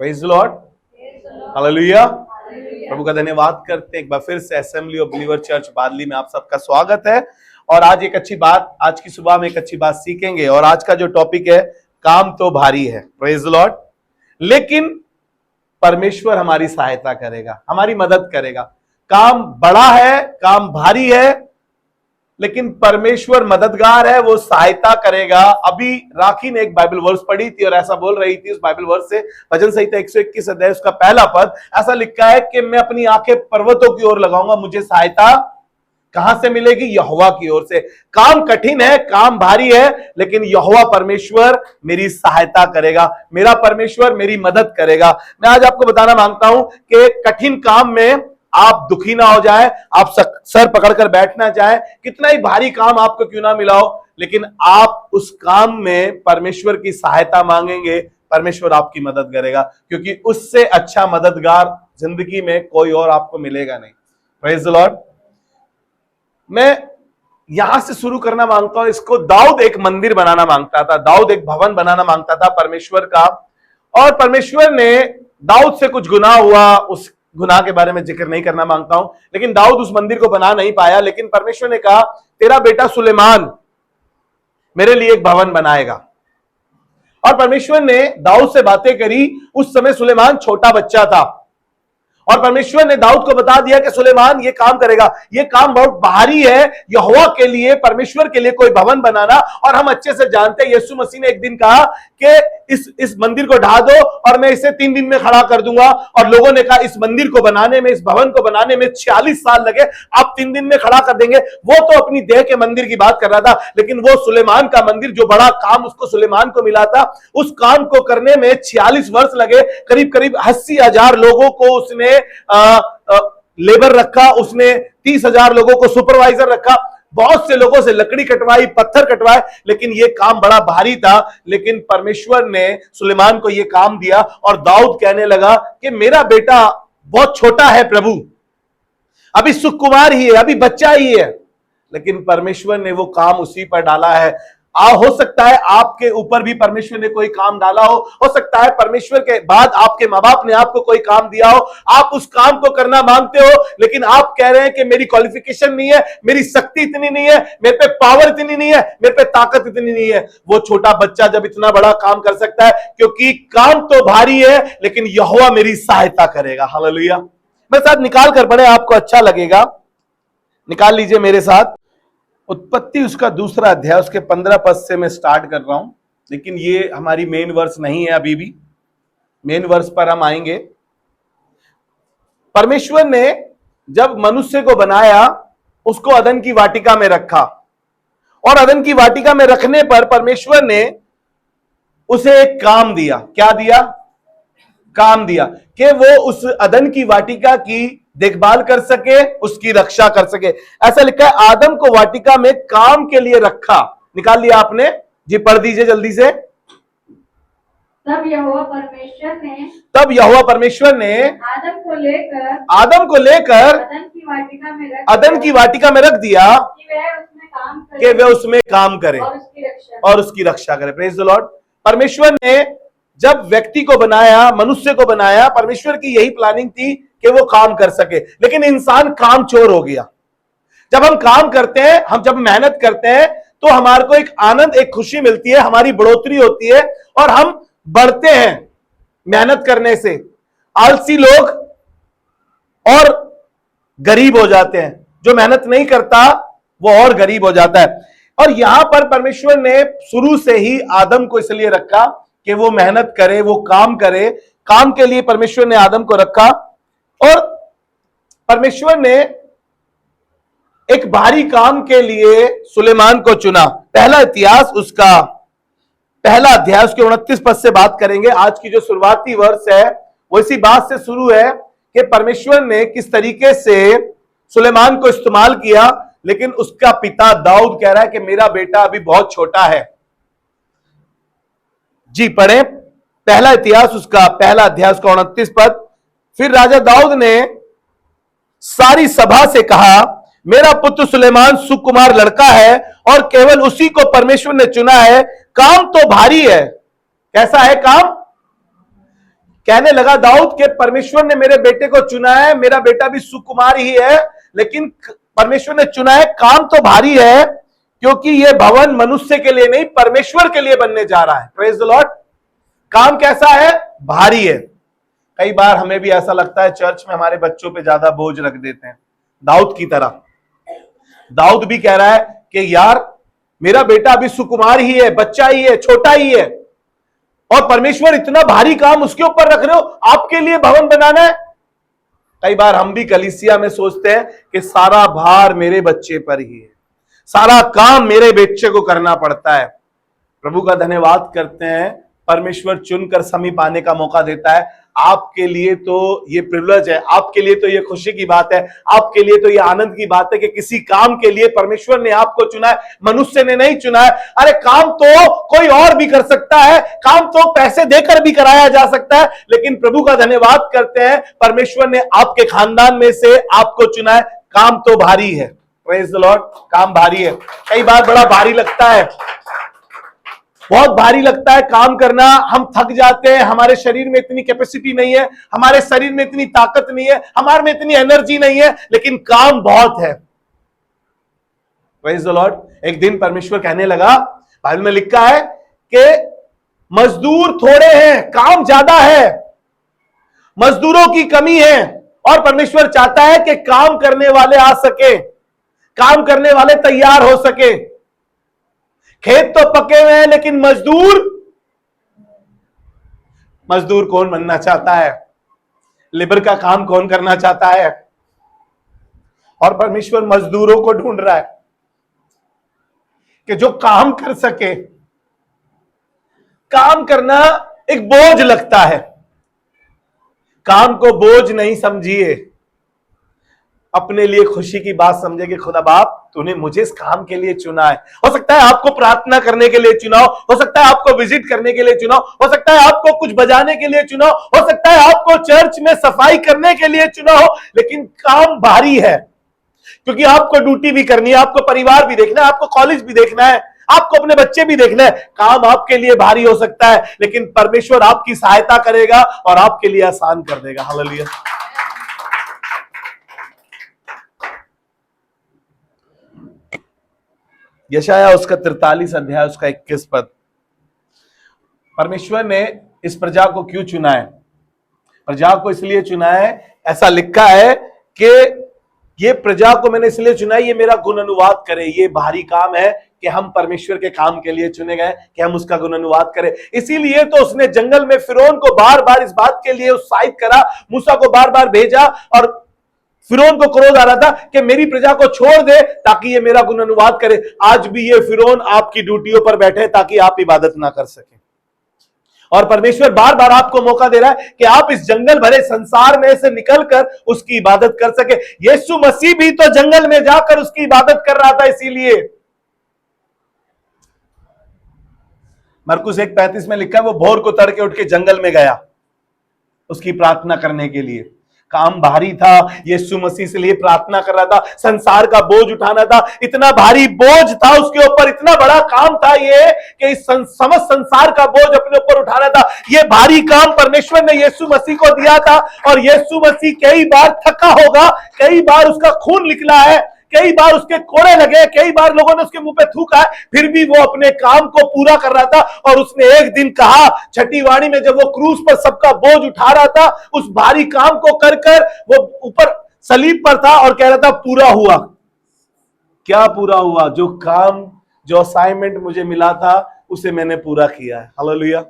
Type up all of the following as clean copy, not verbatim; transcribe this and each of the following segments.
Praise the lord, hallelujah. प्रभु का धन्यवाद करते हैं। एक बार फिर से assembly of believer church Badli में आप सबका स्वागत है। और आज आज की सुबह में एक अच्छी बात सीखेंगे। और आज का जो टॉपिक है, काम तो भारी है, प्रेज द लॉर्ड, लेकिन परमेश्वर हमारी सहायता करेगा, हमारी मदद करेगा। काम बड़ा है, काम भारी है, लेकिन परमेश्वर मददगार है, वो सहायता करेगा। अभी राखी ने एक बाइबल वर्स पढ़ी थी और ऐसा बोल रही थी उस बाइबल वर्स से, भजन संहिता 121 अध्याय उसका पहला पद ऐसा लिखा है कि मैं अपनी आंखें पर्वतों की ओर लगाऊंगा, मुझे सहायता कहां से मिलेगी? यहोवा की ओर से। काम कठिन है, काम भारी है, लेकिन यहोवा परमेश्वर मेरी सहायता करेगा, मेरा परमेश्वर मेरी मदद करेगा। मैं आज आपको बताना मांगता हूं कि कठिन काम में आप दुखी ना हो जाए, आप सर पकड़कर बैठना चाहे, कितना ही भारी काम आपको क्यों ना मिला हो, लेकिन आप उस काम में परमेश्वर की सहायता मांगेंगे, परमेश्वर आपकी मदद करेगा, क्योंकि उससे अच्छा मददगार जिंदगी में कोई और आपको मिलेगा नहीं। Praise the Lord. मैं यहां से शुरू करना मांगता हूं इसको। दाऊद एक मंदिर बनाना मांगता था, दाऊद एक भवन बनाना मांगता था परमेश्वर का, और परमेश्वर ने दाऊद से कुछ गुनाह हुआ, उस गुनाह के बारे में जिक्र नहीं करना मांगता हूं, लेकिन दाऊद उस मंदिर को बना नहीं पाया। लेकिन परमेश्वर ने कहा, तेरा बेटा सुलेमान मेरे लिए एक भवन बनाएगा। और परमेश्वर ने दाऊद से बातें करी। उस समय सुलेमान छोटा बच्चा था, और परमेश्वर ने दाऊद को बता दिया कि सुलेमान ये काम करेगा, ये काम बहुत भारी है यहोवा के लिए, परमेश्वर के लिए कोई भवन बनाना। और हम अच्छे से जानते हैं, यीशु मसीह ने एक दिन कहा कि इस मंदिर को ढा दो और मैं इसे 3 दिन में खड़ा कर दूंगा। और लोगों ने कहा इस मंदिर को बनाने में, इस भवन को बनाने में 46 साल लगे, आप 3 दिन में खड़ा कर देंगे। वो तो अपनी देह के मंदिर की बात कर रहा था, लेकिन वो सुलेमान का मंदिर, जो बड़ा काम उसको सुलेमान को मिला था, उस काम को करने में 46 वर्ष लगे। करीब करीब 80,000 लोगों को उसने लेबर रखा, उसने 30,000 लोगों को सुपरवाइजर रखा, बहुत से लोगों से लकड़ी कटवाई, पत्थर कटवाए, लेकिन यह काम बड़ा भारी था। लेकिन परमेश्वर ने सुलेमान को यह काम दिया, और दाऊद कहने लगा कि मेरा बेटा बहुत छोटा है प्रभु, अभी सुकुमार ही है, अभी बच्चा ही है, लेकिन परमेश्वर ने वो काम उसी पर डाला है। हो सकता है आपके ऊपर भी परमेश्वर ने कोई काम डाला हो सकता है परमेश्वर के बाद आपके माँ बाप ने आपको कोई काम दिया हो, आप उस काम को करना मांगते हो, लेकिन आप कह रहे हैं कि मेरी क्वालिफिकेशन नहीं है, मेरी शक्ति इतनी नहीं है, मेरे पे पावर इतनी नहीं है, मेरे पे ताकत इतनी नहीं है। वो छोटा बच्चा जब इतना बड़ा काम कर सकता है, क्योंकि काम तो भारी है, लेकिन यहोवा मेरी सहायता करेगा। हालेलुया। मेरे साथ निकाल कर पढ़े, आपको अच्छा लगेगा। निकाल लीजिए मेरे साथ उत्पत्ति उसका 2 अध्याय, उसके 15 पद से मैं स्टार्ट कर रहा हूं, लेकिन ये हमारी मेन वर्स नहीं है, अभी भी मेन वर्स पर हम आएंगे। परमेश्वर ने जब मनुष्य को बनाया, उसको अदन की वाटिका में रखा, और अदन की वाटिका में रखने पर परमेश्वर ने उसे एक काम दिया। क्या दिया? काम दिया कि वो उस अदन की वाटिका की देखभाल कर सके, उसकी रक्षा कर सके। ऐसा लिखा है, आदम को वाटिका में काम के लिए रखा। निकाल लिया आपने जी? पढ़ दीजिए जल्दी से। तब यहोवा परमेश्वर ने आदम को लेकर अदन की वाटिका में रख दिया कि वह उसमें काम करे और उसकी रक्षा करे। Praise the Lord. परमेश्वर ने जब व्यक्ति को बनाया, मनुष्य को बनाया, परमेश्वर की यही प्लानिंग थी कि वो काम कर सके, लेकिन इंसान काम चोर हो गया। जब हम काम करते हैं, हम जब मेहनत करते हैं, तो हमारे को एक आनंद, एक खुशी मिलती है, हमारी बढ़ोतरी होती है और हम बढ़ते हैं मेहनत करने से। आलसी लोग और गरीब हो जाते हैं, जो मेहनत नहीं करता वो और गरीब हो जाता है। और यहां पर परमेश्वर ने शुरू से ही आदम को इसलिए रखा कि वो मेहनत करे, वो काम करे। काम के लिए परमेश्वर ने आदम को रखा, और परमेश्वर ने एक भारी काम के लिए सुलेमान को चुना। पहला इतिहास उसका पहला अध्याय, उसके 29 पद से बात करेंगे। आज की जो शुरुआती वर्ष है वो इसी बात से शुरू है कि परमेश्वर ने किस तरीके से सुलेमान को इस्तेमाल किया, लेकिन उसका पिता दाऊद कह रहा है कि मेरा बेटा अभी बहुत छोटा है। जी पढ़े पहला इतिहास उसका पहला अध्याय, उसका 29 पद। फिर राजा दाऊद ने सारी सभा से कहा, मेरा पुत्र सुलेमान सुकुमार लड़का है और केवल उसी को परमेश्वर ने चुना है। काम तो भारी है। कैसा है काम? कहने लगा दाऊद के परमेश्वर ने मेरे बेटे को चुना है, मेरा बेटा भी सुकुमार ही है, लेकिन परमेश्वर ने चुना है, काम तो भारी है, क्योंकि यह भवन मनुष्य के लिए नहीं परमेश्वर के लिए बनने जा रहा है। Praise the Lord. काम कैसा है? भारी है। कई बार हमें भी ऐसा लगता है चर्च में हमारे बच्चों पे ज्यादा बोझ रख देते हैं, दाऊद की तरह। दाऊद भी कह रहा है कि यार मेरा बेटा अभी सुकुमार ही है, बच्चा ही है, छोटा ही है, और परमेश्वर इतना भारी काम उसके ऊपर रख रहे हो, आपके लिए भवन बनाना है। कई बार हम भी कलीसिया में सोचते हैं कि सारा भार मेरे बच्चे पर ही है, सारा काम मेरे बच्चे को करना पड़ता है। प्रभु का धन्यवाद करते हैं, परमेश्वर चुनकर समीप आने का मौका देता है। आपके लिए तो ये प्रिविलेज है, आपके लिए तो ये खुशी की बात है, आपके लिए तो ये आनंद की बात है कि किसी काम के लिए परमेश्वर ने आपको चुना है, मनुष्य ने नहीं चुना है। अरे काम तो कोई और भी कर सकता है, काम तो पैसे देकर भी कराया जा सकता है, लेकिन प्रभु का धन्यवाद करते हैं, परमेश्वर ने आपके खानदान में से आपको चुना है। काम तो भारी है, प्रेज द लॉर्ड। काम भारी है, कई बार बड़ा भारी लगता है, बहुत भारी लगता है काम करना। हम थक जाते हैं, हमारे शरीर में इतनी कैपेसिटी नहीं है, हमारे शरीर में इतनी ताकत नहीं है, हमारे में इतनी एनर्जी नहीं है, लेकिन काम बहुत है। Praise the Lord. एक दिन परमेश्वर कहने लगा, बाइबल में लिखा है कि मजदूर थोड़े हैं, काम ज्यादा है, मजदूरों की कमी है, और परमेश्वर चाहता है कि काम करने वाले आ सके, काम करने वाले तैयार हो सके। खेत तो पके हुए हैं, लेकिन मजदूर कौन बनना चाहता है? लेबर का काम कौन करना चाहता है? और परमेश्वर मजदूरों को ढूंढ रहा है कि जो काम कर सके। काम करना एक बोझ लगता है, काम को बोझ नहीं समझिए, अपने लिए खुशी की बात समझे कि खुदा बाप तूने मुझे इस काम के लिए चुना है। हो सकता है आपको प्रार्थना करने के लिए चुना हो सकता है आपको विजिट करने के लिए चुना हो सकता है आपको कुछ बजाने के लिए चुना हो सकता है आपको चर्च में सफाई करने के लिए चुना हो, लेकिन काम भारी है, क्योंकि आपको ड्यूटी भी करनी है, आपको परिवार भी देखना है, आपको कॉलेज भी देखना है, आपको अपने बच्चे भी देखना है। काम आपके लिए भारी हो सकता है, लेकिन परमेश्वर आपकी सहायता करेगा और आपके लिए आसान कर देगा। हालेलुया। यशाया उसका 43 अध्याय उसका 21 पद। परमेश्वर ने इस प्रजा को क्यों चुना है? प्रजा को इसलिए चुना है, ऐसा लिखा है कि ये प्रजा को मैंने इसलिए चुना है, ये मेरा गुण अनुवाद करे। ये भारी काम है कि हम परमेश्वर के काम के लिए चुने गए, कि हम उसका गुण अनुवाद करें। इसीलिए तो उसने जंगल में फिरौन को बार बार इस बात के लिए उत्साहित करा, मूसा को बार बार भेजा, और फिरौन को क्रोध आ रहा था कि मेरी प्रजा को छोड़ दे ताकि ये मेरा गुण अनुवाद करे। आज भी ये फिरौन आपकी ड्यूटियों पर बैठे ताकि आप इबादत ना कर सके, और परमेश्वर बार बार आपको मौका दे रहा है कि आप इस जंगल भरे संसार में से निकलकर उसकी इबादत कर सके। यीशु मसीह भी तो जंगल में जाकर उसकी इबादत कर रहा था। इसीलिए मरकुस 1:35 में लिखा है, वो भोर को तड़के उठ के जंगल में गया उसकी प्रार्थना करने के लिए। काम भारी था, यीशु मसीह से लिए प्रार्थना कर रहा था, संसार का बोझ उठाना था, इतना भारी बोझ था उसके ऊपर, इतना बड़ा काम था ये कि इस समस्त संसार का बोझ अपने ऊपर उठाना था। ये भारी काम परमेश्वर ने यीशु मसीह को दिया था, और यीशु मसीह कई बार थका होगा, कई बार उसका खून निकला है, कई बार उसके कोड़े लगे, कई बार लोगों ने उसके मुंह पे थूका है, फिर भी वो अपने काम को पूरा कर रहा था। और उसने एक दिन कहा, छठी वाणी में, जब वो क्रूस पर सबका बोझ उठा रहा था, उस भारी काम को कर कर वो ऊपर सलीब पर था और कह रहा था पूरा हुआ। क्या पूरा हुआ? जो काम, जो असाइनमेंट मुझे मिला था उसे मैंने पूरा किया है। हालेलुया।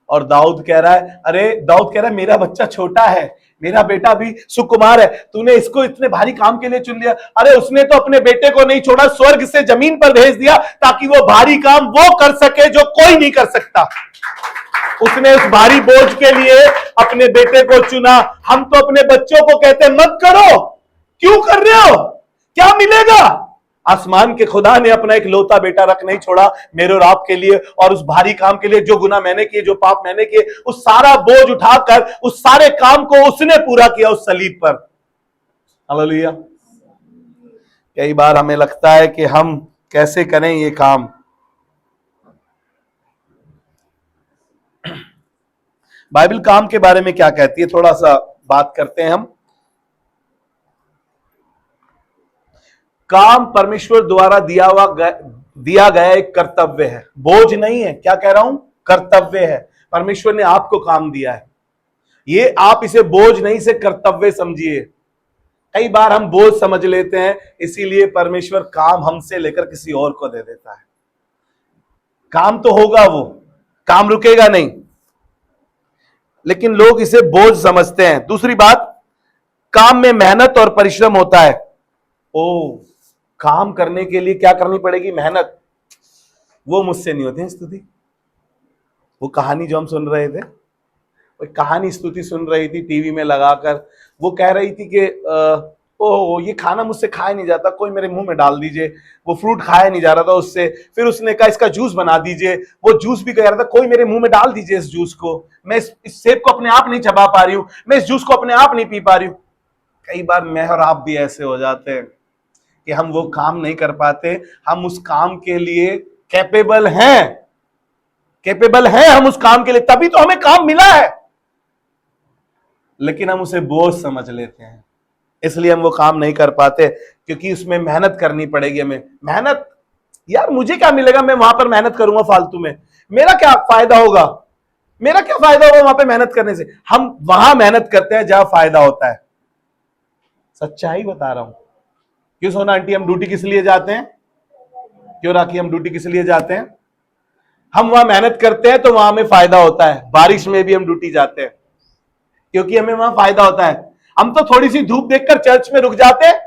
और दाऊद कह रहा है मेरा बच्चा छोटा है, मेरा बेटा भी सुकुमार है, तूने इसको इतने भारी काम के लिए चुन लिया। अरे उसने तो अपने बेटे को नहीं छोड़ा, स्वर्ग से जमीन पर भेज दिया ताकि वो भारी काम वो कर सके जो कोई नहीं कर सकता। उसने उस भारी बोझ के लिए अपने बेटे को चुना। हम तो अपने बच्चों को कहते हैं मत करो, क्यों कर रहे हो, क्या मिलेगा? आसमान के खुदा ने अपना एक लौता बेटा रख नहीं छोड़ा मेरे और आपके लिए, और उस भारी काम के लिए, जो गुनाह मैंने किए, जो पाप मैंने किए, उस सारा बोझ उठाकर उस सारे काम को उसने पूरा किया उस सलीब पर। हालेलुया। कई बार हमें लगता है कि हम कैसे करें ये काम। बाइबल काम के बारे में क्या कहती है, थोड़ा सा बात करते हैं हम। काम परमेश्वर द्वारा दिया गया एक कर्तव्य है, बोझ नहीं है। क्या कह रहा हूं? कर्तव्य है। परमेश्वर ने आपको काम दिया है, ये आप इसे बोझ नहीं से कर्तव्य समझिए। कई बार हम बोझ समझ लेते हैं, इसीलिए परमेश्वर काम हमसे लेकर किसी और को दे देता है। काम तो होगा, वो काम रुकेगा नहीं, लेकिन लोग इसे बोझ समझते हैं। दूसरी बात, काम में मेहनत और परिश्रम होता है। ओ, काम करने के लिए क्या करनी पड़ेगी? मेहनत। वो मुझसे नहीं होती है स्तुति। वो कहानी जो हम सुन रहे थे, वो कहानी स्तुति सुन रही थी टीवी में लगाकर, वो कह रही थी कि ओह ये खाना मुझसे खाया नहीं जाता, कोई मेरे मुंह में डाल दीजिए। वो फ्रूट खाया नहीं जा रहा था उससे, फिर उसने कहा इसका जूस बना दीजिए। वो जूस भी कह रहा था कोई मेरे मुंह में डाल दीजिए इस जूस को, मैं इस सेब को अपने आप नहीं चबा पा रही हूं, मैं इस जूस को अपने आप नहीं पी पा रही हूं। कई बार मैं और आप भी ऐसे हो जाते हैं कि हम वो काम नहीं कर पाते। हम उस काम के लिए कैपेबल हैं हम उस काम के लिए, तभी तो हमें काम मिला है, लेकिन हम उसे बोझ समझ लेते हैं, इसलिए हम वो काम नहीं कर पाते, क्योंकि उसमें मेहनत करनी पड़ेगी हमें। मेहनत, यार मुझे क्या मिलेगा, मैं वहां पर मेहनत करूंगा फालतू में, मेरा क्या फायदा होगा वहां पे मेहनत करने से। हम वहां मेहनत करते हैं जहां फायदा होता है। सच्चाई बता रहा हूं। क्यों सोना आंटी, हम ड्यूटी किस लिए जाते हैं? क्यों राखी, हम ड्यूटी किस लिए जाते हैं? हम वहां मेहनत करते हैं तो वहां हमें फायदा होता है। बारिश में भी हम ड्यूटी जाते हैं क्योंकि हमें वहां फायदा होता है। हम तो थोड़ी सी धूप देखकर चर्च में रुक जाते हैं,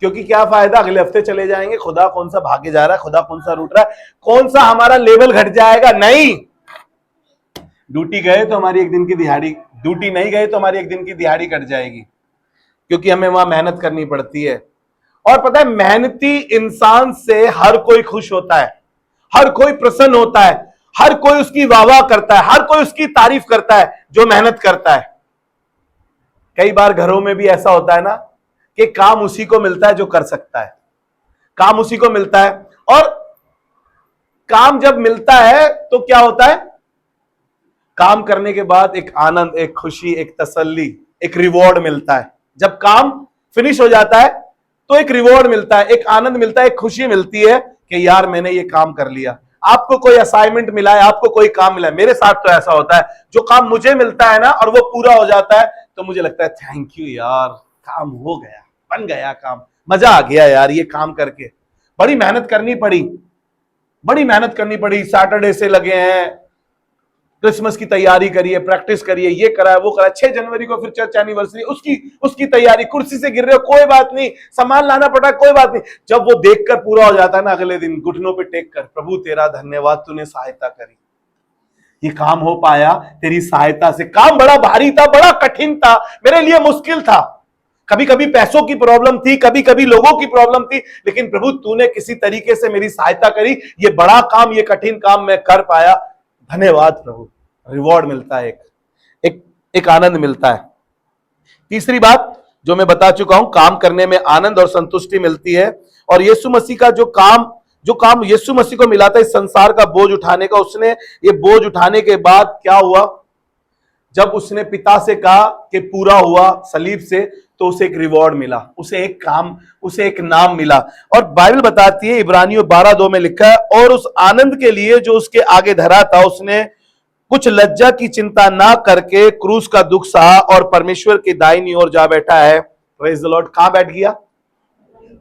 क्योंकि क्या फायदा, अगले हफ्ते चले जाएंगे, खुदा कौन सा भागे जा रहा है, खुदा कौन सा रूठ रहा है, कौन सा हमारा लेवल घट जाएगा। नहीं, ड्यूटी गए तो हमारी एक दिन की दिहाड़ी, ड्यूटी नहीं गए तो हमारी एक दिन की दिहाड़ी कट जाएगी, क्योंकि हमें वहां मेहनत करनी पड़ती है। और पता है, मेहनती इंसान से हर कोई खुश होता है, हर कोई प्रसन्न होता है, हर कोई उसकी वाह करता है, हर कोई उसकी तारीफ करता है जो मेहनत करता है। कई बार घरों में भी ऐसा होता है ना कि काम उसी को मिलता है जो कर सकता है, काम उसी को मिलता है, और काम जब मिलता है तो क्या होता है, काम करने के बाद एक आनंद, एक खुशी, एक तसल्ली, एक रिवॉर्ड मिलता है। जब काम फिनिश हो जाता है तो एक रिवॉर्ड मिलता है, एक आनंद मिलता है, एक खुशी मिलती है कि यार मैंने ये काम कर लिया। आपको कोई असाइनमेंट मिला है, आपको कोई काम मिला है, मेरे साथ तो ऐसा होता है, जो काम मुझे मिलता है ना और वो पूरा हो जाता है तो मुझे लगता है थैंक यू यार, काम हो गया, बन गया काम, मजा आ गया यार ये काम करके। बड़ी मेहनत करनी पड़ी, सैटरडे से लगे हैं, क्रिसमस की तैयारी करिए, प्रैक्टिस करिए, ये करा वो करा, 6 जनवरी को फिर चर्च एनिवर्सरी, उसकी तैयारी, कुर्सी से गिर रहे हो कोई बात नहीं, सामान लाना पड़ा कोई बात नहीं। जब वो देखकर पूरा हो जाता है ना, अगले दिन घुटनों पे टेक कर, प्रभु तेरा धन्यवाद, तूने सहायता करी, ये काम हो पाया तेरी सहायता से। काम बड़ा भारी था, बड़ा कठिन था, मेरे लिए मुश्किल था, कभी कभी पैसों की प्रॉब्लम थी, कभी कभी लोगों की प्रॉब्लम थी, लेकिन प्रभु तूने किसी तरीके से मेरी सहायता करी, ये बड़ा काम, ये कठिन काम मैं कर पाया, धन्यवाद प्रभु। रिवॉर्ड मिलता है, एक आनंद मिलता है। तीसरी बात जो मैं बता चुका हूं, काम करने में आनंद और संतुष्टि मिलती है। और यीशु मसीह का जो काम यीशु मसीह को मिला था इस संसार का बोझ उठाने का, उसने ये बोझ उठाने के बाद क्या हुआ, जब उसने पिता से कहा कि पूरा हुआ सलीब से, तो उसे एक रिवॉर्ड मिला, उसे एक नाम मिला। और बाइबल बताती है, इब्रानियों 12:2 में लिखा है, और उस आनंद के लिए जो उसके आगे धरा था, उसने कुछ लज्जा की चिंता ना करके क्रूस का दुख सहा और परमेश्वर की दाहिनी ओर जा बैठा है। Praise the Lord. कहां बैठ गया?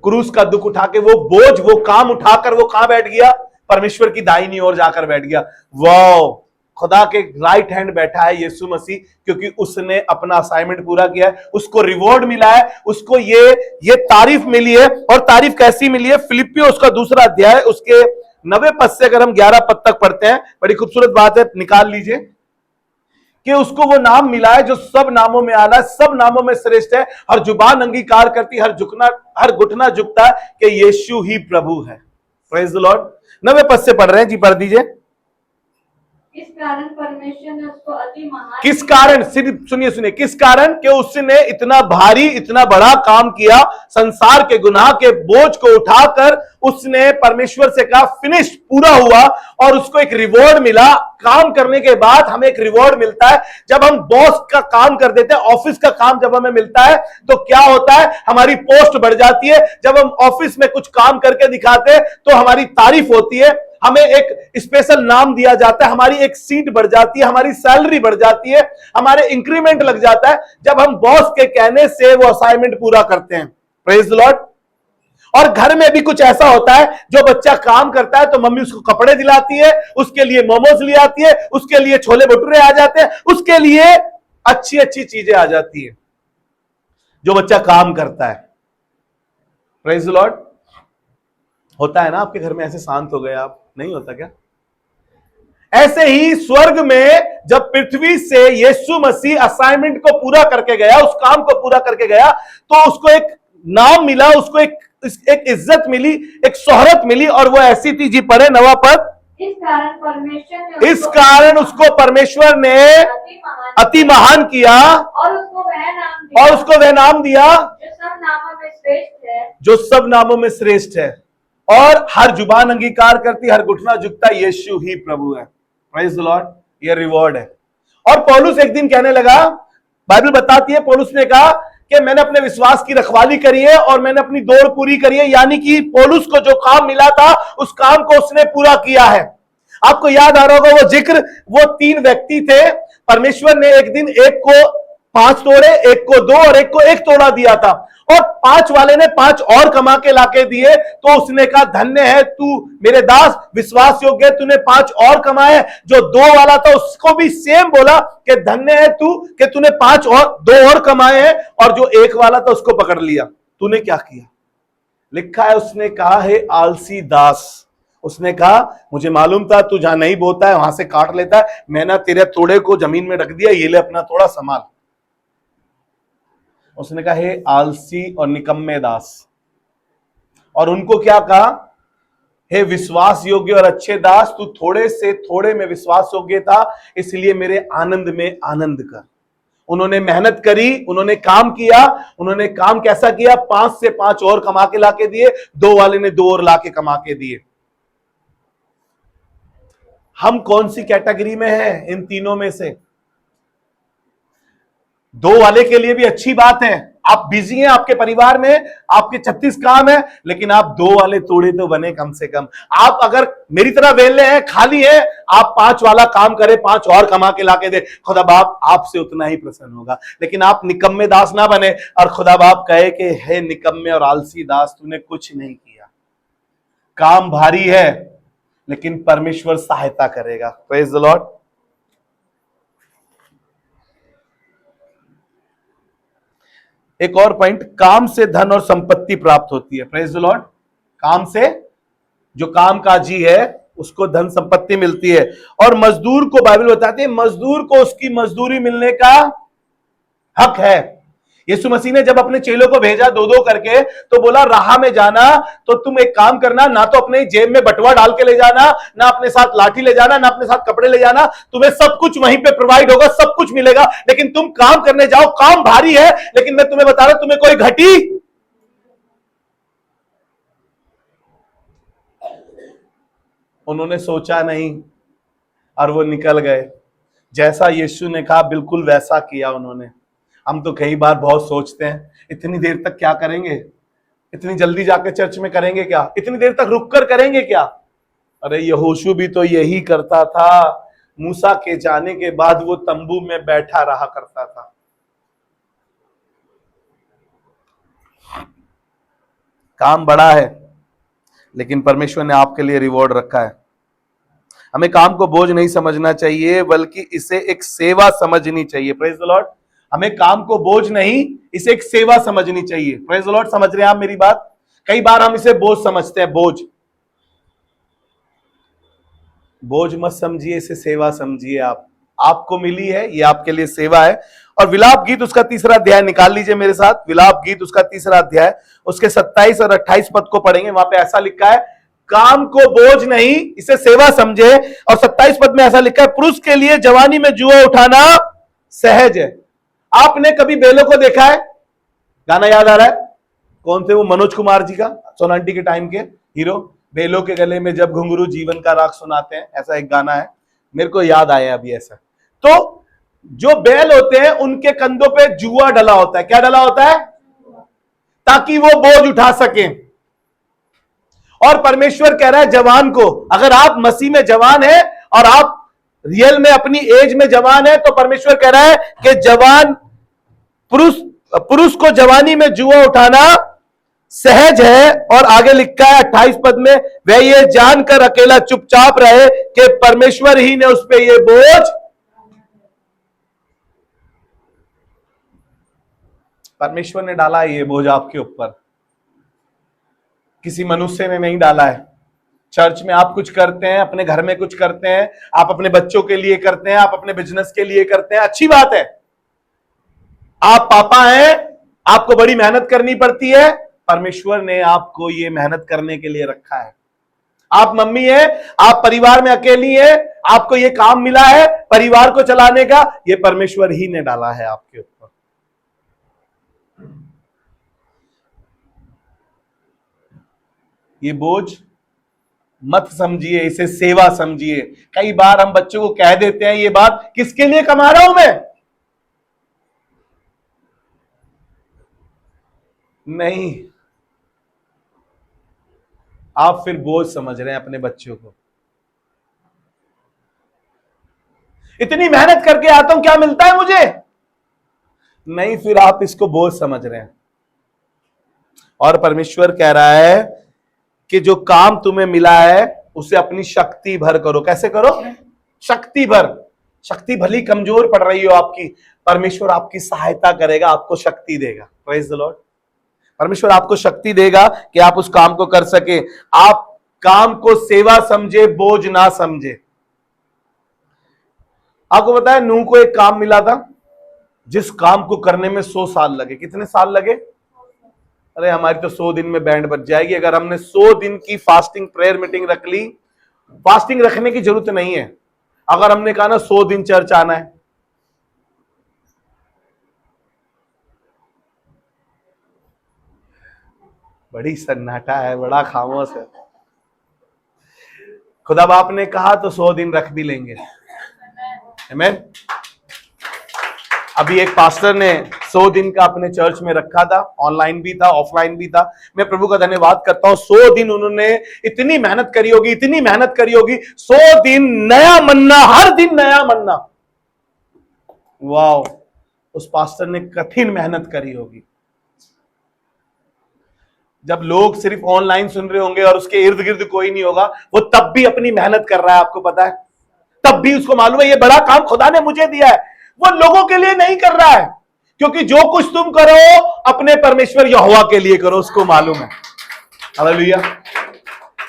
क्रूस का दुख उठा के, वो बोझ, वो काम उठाकर वो कहां बैठ गया? परमेश्वर की दाहिनी ओर जाकर बैठ गया। वाह, खुदा के राइट हैंड बैठा है यीशु मसीह, क्योंकि उसने अपना असाइनमेंट पूरा किया है, उसको रिवॉर्ड मिला है, उसको ये तारीफ मिली है। और तारीफ कैसी मिली है? फिलिपियों उसका 2 अध्याय, उसके 9 पद से अगर हम 11 पद तक पढ़ते हैं, बड़ी खूबसूरत बात है, निकाल लीजिए, कि उसको वो नाम मिला है जो सब नामों में आला है, सब नामों में श्रेष्ठ है, हर जुबान अंगीकार करती, हर घुटना झुकता है कि यीशु ही प्रभु है। Praise the Lord. 9 पद से पढ़ रहे हैं जी, पढ़ दीजिए। इस कारण परमेश्वर ने उसको अति महान किस कारण, सिर्फ सुनिए सुनिए, किस कारण कि उसने इतना भारी इतना बड़ा काम किया, संसार के गुनाह के बोझ को उठाकर उसने परमेश्वर से कहा फिनिश, पूरा हुआ, और उसको एक रिवॉर्ड मिला। काम करने के बाद हमें एक रिवॉर्ड मिलता है। जब हम बॉस का काम कर देते हैं, ऑफिस का काम जब हमें मिलता है तो क्या होता है, हमारी पोस्ट बढ़ जाती है। जब हम ऑफिस में कुछ काम करके दिखाते हैं तो हमारी तारीफ होती है, हमें एक स्पेशल नाम दिया जाता है, हमारी एक सीट बढ़ जाती है, हमारी सैलरी बढ़ जाती है, हमारे इंक्रीमेंट लग जाता है जब हम बॉस के कहने से वो असाइनमेंट पूरा करते हैं। Praise the Lord. और घर में भी कुछ ऐसा होता है, जो बच्चा काम करता है तो मम्मी उसको कपड़े दिलाती है, उसके लिए मोमोज ले आती है, उसके लिए छोले भटूरे आ जाते हैं, उसके लिए अच्छी अच्छी चीजें आ जाती है जो बच्चा काम करता है। Praise the Lord. होता है ना आपके घर में, ऐसे शांत हो गए आप, नहीं होता क्या? ऐसे ही स्वर्ग में जब पृथ्वी से यीशु मसीह असाइनमेंट को पूरा करके गया, उस काम को पूरा करके गया, तो उसको एक नाम मिला, उसको एक इज्जत मिली, एक शोहरत मिली, और वो ऐसी थी, जी पढ़े 9वां पद। इस कारण उसको परमेश्वर ने अति महान किया और उसको वह नाम दिया जो सब नामों में श्रेष्ठ है, और हर जुबान अंगीकार करती, हर घुटना झुकता, यीशु ही प्रभु है। Praise the Lord. ये रिवॉर्ड है। और पौलुस एक दिन कहने लगा, बाइबल बताती है, पौलुस ने कहा कि मैंने अपने विश्वास की रखवाली करी है और मैंने अपनी दौड़ पूरी करी है। यानी कि पौलुस को जो काम मिला था उस काम को उसने पूरा किया है। आपको याद आ रहा होगा वो जिक्र, वो 3 व्यक्ति थे, परमेश्वर ने एक दिन एक को 5 तोड़े, एक को 2 और एक को 1 तोड़ा दिया था, और 5 वाले ने 5 और कमा के लाके दिए। तो उसने कहा धन्य है तू मेरे दास, विश्वास योग्य है, तूने 5 और कमाए। जो 2 वाला था उसको भी सेम बोला कि धन्य है तू कि तूने 2 और कमाए हैं, और जो 1 वाला था उसको पकड़ लिया। तूने क्या किया? लिखा है, उसने कहा हे आलसी दास, उसने कहा मुझे मालूम था तू जहां नहीं बोता है वहां से काट लेता है, मैंने तेरे तोड़े को जमीन में रख दिया, ये ले अपना थोड़ा संभाल। उसने कहा हे आलसी और निकम्मे दास। और उनको क्या कहा? हे विश्वास योग्य और अच्छे दास, तू थोड़े से थोड़े में विश्वास योग्य था, इसलिए मेरे आनंद में आनंद कर। उन्होंने मेहनत करी, उन्होंने काम किया। उन्होंने काम कैसा किया? 5 से 5 और कमा के लाके दिए, 2 वाले ने 2 और लाके कमा के दिए। हम कौन सी कैटेगरी में हैं इन तीनों में से? 2 वाले के लिए भी अच्छी बात है, आप बिजी हैं, आपके परिवार में आपके 36 काम है, लेकिन आप 2 वाले तोड़े तो बने कम से कम। आप अगर मेरी तरह वेले हैं, खाली है, आप 5 वाला काम करें, 5 और कमा के लाके दे, खुदा बाप आपसे उतना ही प्रसन्न होगा। लेकिन आप निकम्मे दास ना बने और खुदा बाप कहे कि हे निकम्मे और आलसी दास, तूने कुछ नहीं किया। काम भारी है लेकिन परमेश्वर सहायता करेगा। Praise the Lord. एक और पॉइंट, काम से धन और संपत्ति प्राप्त होती है। Praise the Lord. काम से, जो काम काजी है उसको धन संपत्ति मिलती है। और मजदूर को बाइबल बताती है, मजदूर को उसकी मजदूरी मिलने का हक है। यीशु मसीह ने जब अपने चेलों को भेजा 2-2 करके, तो बोला राह में जाना तो तुम एक काम करना, ना तो अपने जेब में बटुआ डाल के ले जाना, ना अपने साथ लाठी ले जाना, ना अपने साथ कपड़े ले जाना, तुम्हें सब कुछ वहीं पे प्रोवाइड होगा, सब कुछ मिलेगा। लेकिन तुम काम करने जाओ, काम भारी है, लेकिन मैं तुम्हें बता रहा हूं तुम्हें कोई घटी। उन्होंने सोचा नहीं और वो निकल गए। जैसा यीशु ने कहा बिल्कुल वैसा किया उन्होंने। हम तो कई बार बहुत सोचते हैं, इतनी देर तक क्या करेंगे, इतनी जल्दी जाके चर्च में करेंगे क्या, इतनी देर तक रुक कर करेंगे क्या। अरे यहोशू भी तो यही करता था। मूसा के जाने के बाद वो तंबू में बैठा रहा करता था। काम बड़ा है लेकिन परमेश्वर ने आपके लिए रिवॉर्ड रखा है। हमें काम को बोझ नहीं समझना चाहिए, बल्कि इसे एक सेवा समझनी चाहिए। Praise the Lord. हमें काम को बोझ नहीं, इसे एक सेवा समझनी चाहिए। Praise the Lord. समझ रहे हैं आप मेरी बात? कई बार हम इसे बोझ समझते हैं। बोझ मत समझिए, इसे सेवा समझिए। आपको मिली है, ये आपके लिए सेवा है। और विलाप गीत उसका 3रा अध्याय निकाल लीजिए मेरे साथ। विलाप गीत उसका 3रा अध्याय, उसके 27 और 28 पद को पढ़ेंगे। वहां पे ऐसा लिखा है, काम को बोझ नहीं, इसे सेवा समझे। और 27 पद में ऐसा लिखा है, पुरुष के लिए जवानी में जुआ उठाना सहज है। आपने कभी बेलों को देखा है? गाना याद आ रहा है? कौन थे वो? मनोज कुमार जी का, सोनांटी के टाइम के हीरो। बेलों के गले में जब घुंघरू जीवन का राग सुनाते हैं, ऐसा एक गाना है, मेरे को याद आया अभी ऐसा। तो जो बैल होते हैं उनके कंधों पे जुआ डला होता है। क्या डला होता है? ताकि वो बोझ उठा सकें। और परमेश्वर कह रहा है जवान को, अगर आप मसीह में जवान है और आप रियल में अपनी एज में जवान है, तो परमेश्वर कह रहा है कि जवान पुरुष को जवानी में जुआ उठाना सहज है। और आगे लिखा है 28 पद में, वह ये जानकर अकेला चुपचाप रहे कि परमेश्वर ही ने उस पर यह बोझ, परमेश्वर ने डाला है ये बोझ आपके ऊपर, किसी मनुष्य ने नहीं डाला है। चर्च में आप कुछ करते हैं, अपने घर में कुछ करते हैं, आप अपने बच्चों के लिए करते हैं, आप अपने बिजनेस के लिए करते हैं, अच्छी बात है। आप पापा हैं, आपको बड़ी मेहनत करनी पड़ती है, परमेश्वर ने आपको ये मेहनत करने के लिए रखा है। आप मम्मी है, आप परिवार में अकेली है, आपको ये काम मिला है परिवार को चलाने का, ये परमेश्वर ही ने डाला है आपके ऊपर। ये बोझ मत समझिए, इसे सेवा समझिए। कई बार हम बच्चों को कह देते हैं ये बात, किसके लिए कमा रहा हूं मैं? नहीं, आप फिर बोझ समझ रहे हैं अपने बच्चों को। इतनी मेहनत करके आता हूं, क्या मिलता है मुझे? नहीं, फिर आप इसको बोझ समझ रहे हैं। और परमेश्वर कह रहा है कि जो काम तुम्हें मिला है उसे अपनी शक्ति भर करो। कैसे करो? शक्ति भर। शक्ति भली कमजोर पड़ रही हो आपकी, परमेश्वर आपकी सहायता करेगा, आपको शक्ति देगा। Praise the Lord. परमेश्वर आपको शक्ति देगा कि आप उस काम को कर सके। आप काम को सेवा समझे, बोझ ना समझे। आपको पता है नूह को एक काम मिला था, जिस काम को करने में 100 साल लगे। कितने साल लगे? अरे हमारी तो 100 दिन में बैंड बज जाएगी अगर हमने 100 दिन की फास्टिंग प्रेयर मीटिंग रख ली। फास्टिंग रखने की जरूरत नहीं है। अगर हमने कहा ना 100 दिन चर्च आना है, बड़ी सन्नाटा है, बड़ा खामोश है। खुदा बाप ने कहा तो 100 दिन रख भी लेंगे। आमीन। अभी एक पास्टर ने 100 दिन का अपने चर्च में रखा था, ऑनलाइन भी था, ऑफलाइन भी था। मैं प्रभु का धन्यवाद करता हूं, 100 दिन उन्होंने इतनी मेहनत करी होगी, इतनी मेहनत करी होगी। 100 दिन नया मन्ना, हर दिन नया मन्ना। वाह, उस पास्टर ने कठिन मेहनत करी होगी। जब लोग सिर्फ ऑनलाइन सुन रहे होंगे और उसके इर्द गिर्द कोई नहीं होगा, वो तब भी अपनी मेहनत कर रहा है। आपको पता है, तब भी उसको मालूम है ये बड़ा काम खुदा ने मुझे दिया है। वो लोगों के लिए नहीं कर रहा है, क्योंकि जो कुछ तुम करो अपने परमेश्वर यहोवा के लिए करो, उसको मालूम है। हालेलुया।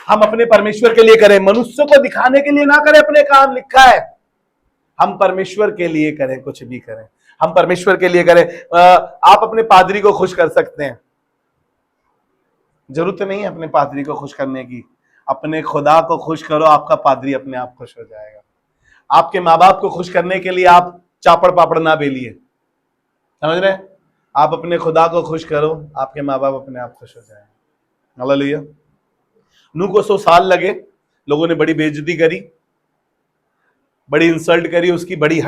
हम अपने परमेश्वर के लिए करें, मनुष्य को दिखाने के लिए ना करें अपने काम। लिखा है हम परमेश्वर के लिए करें, कुछ भी करें हम परमेश्वर के लिए करें। आप अपने पादरी को खुश कर सकते हैं, जरूरत नहीं है अपने पादरी को खुश करने की। अपने खुदा को खुश करो, आपका पादरी अपने आप खुश हो जाएगा। आपके माँ बाप को खुश करने के लिए आप चापड़ पापड़ ना बेलिए, समझ रहे? आप अपने खुदा को खुश करो, आपके माँ बाप अपने आप खुश हो जाएंगे। हालेलुया। नूह को 100 साल लगे, लोगों ने बड़ी बेइज्जती करी, बड़ी इंसल्ट करी, उसकी बड़ी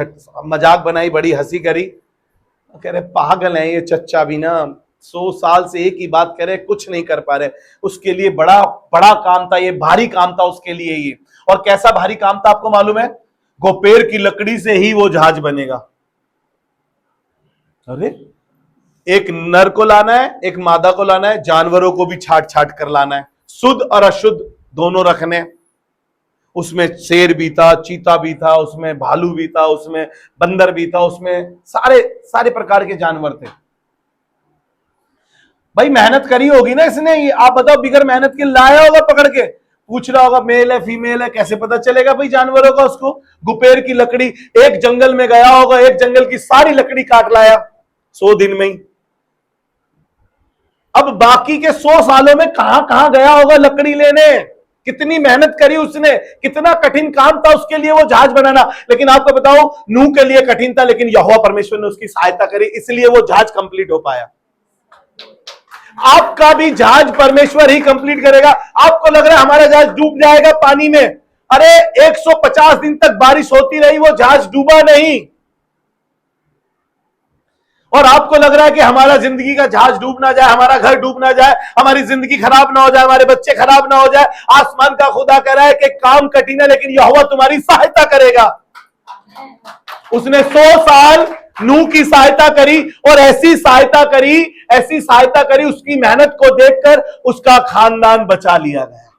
मजाक बनाई, बड़ी हंसी करी। कह रहे पागल है ये चच्चा भी ना, 100 साल से एक ही बात करे, कुछ नहीं कर पा रहे। उसके लिए बड़ा बड़ा काम था, ये भारी काम था उसके लिए ये। और कैसा भारी काम था आपको मालूम है? गोपेर की लकड़ी से ही वो जहाज बनेगा। अरे एक नर को लाना है, एक मादा को लाना है, जानवरों को भी छाट छाट कर लाना है, शुद्ध और अशुद्ध दोनों रखने। उसमें शेर भी था, चीता भी था, उसमें भालू भी था, उसमें बंदर भी था, उसमें सारे प्रकार के जानवर थे। भाई मेहनत करी होगी ना इसने। आप बताओ, बिगर मेहनत के लाया होगा पकड़ के, पूछ रहा होगा मेल है फीमेल है, कैसे पता चलेगा भाई जानवरों का उसको? गुपेर की लकड़ी, एक जंगल में गया होगा, एक जंगल की सारी लकड़ी काट लाया 100 दिन में ही। अब बाकी के 100 सालों में कहां कहां गया होगा लकड़ी लेने? कितनी मेहनत करी उसने, कितना कठिन काम था उसके लिए वो जहाज बनाना। लेकिन आपको बताऊं, नूह के लिए कठिन था, लेकिन यहोवा परमेश्वर ने उसकी सहायता करी, इसलिए वो जहाज कंप्लीट हो पाया। आपका भी जहाज परमेश्वर ही कंप्लीट करेगा। आपको लग रहा है हमारा जहाज डूब जाएगा पानी में, अरे 150 दिन तक बारिश होती रही, वो जहाज डूबा नहीं। और आपको लग रहा है कि हमारा जिंदगी का जहाज डूब ना जाए, हमारा घर डूब ना जाए, हमारी जिंदगी खराब ना हो जाए, हमारे बच्चे खराब ना हो जाए। आसमान का खुदा कह रहा है कि काम कठिन है, लेकिन यहोवा तुम्हारी सहायता करेगा। उसने 100 साल नूह की सहायता करी, और ऐसी सहायता करी, उसकी मेहनत को देखकर उसका खानदान बचा लिया गया।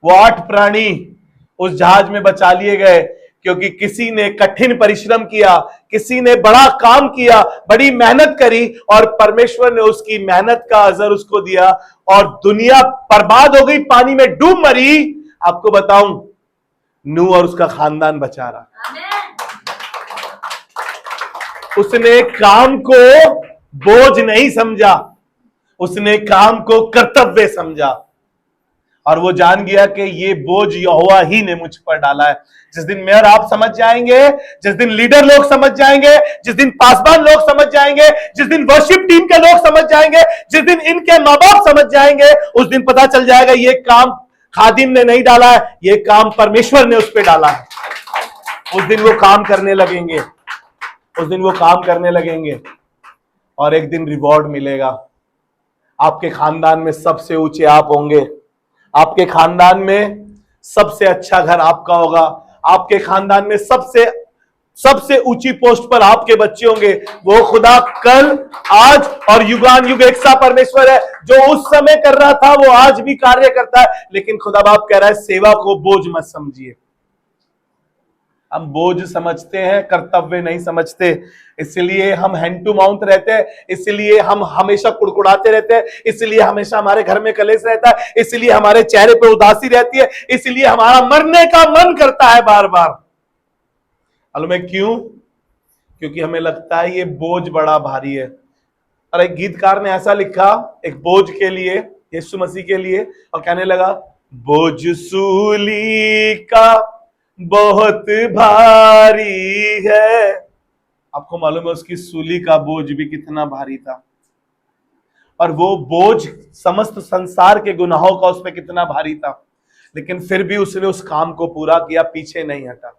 वो 8 प्राणी उस जहाज में बचा लिए गए, क्योंकि किसी ने कठिन परिश्रम किया, किसी ने बड़ा काम किया, बड़ी मेहनत करी, और परमेश्वर ने उसकी मेहनत का अजर उसको दिया, और दुनिया बर्बाद हो गई, पानी में डूब मरी। आपको बताऊं, नूह और उसका खानदान बचा रहा। उसने काम को बोझ नहीं समझा, उसने काम को कर्तव्य समझा, और वो जान गया कि ये बोझ यहोवा ही ने मुझ पर डाला है। जिस दिन मैं और आप समझ जाएंगे, जिस दिन लीडर लोग समझ जाएंगे, जिस दिन पासवान लोग समझ जाएंगे, जिस दिन वर्शिप टीम के लोग समझ जाएंगे, जिस दिन इनके माँ बाप समझ जाएंगे, उस दिन पता चल जाएगा ये काम खादिम ने नहीं डाला है, ये काम परमेश्वर ने उस पर डाला है। उस दिन वो काम करने लगेंगे, उस दिन वो काम करने लगेंगे, और एक दिन रिवॉर्ड मिलेगा। आपके खानदान में सबसे ऊंचे आप होंगे, आपके खानदान में सबसे अच्छा घर आपका होगा, आपके खानदान में सबसे ऊंची पोस्ट पर आपके बच्चे होंगे। वो खुदा कल, आज और युगान युग एक सा परमेश्वर है, जो उस समय कर रहा था वो आज भी कार्य करता है। लेकिन खुदा बाप कह रहा है, सेवा को बोझ मत समझिए। हम बोझ समझते हैं, कर्तव्य नहीं समझते, इसलिए हम हैंड टू माउथ रहते हैं, इसलिए हम हमेशा कुड़कुड़ाते रहते हैं, इसलिए हमेशा हमारे घर में कलेश रहता है, इसलिए हमारे चेहरे पे उदासी रहती है, इसलिए हमारा मरने का मन करता है बार बार। मालूम है क्यों? क्योंकि हमें लगता है ये बोझ बड़ा भारी है। और एक गीतकार ने ऐसा लिखा एक बोझ के लिए, यीशु मसीह के लिए, और कहने लगा, बोझ सूली का बहुत भारी है। आपको मालूम है उसकी सूली का बोझ भी कितना भारी था, और वो बोझ समस्त संसार के गुनाहों का उस पर कितना भारी था, लेकिन फिर भी उसने उस काम को पूरा किया, पीछे नहीं हटा।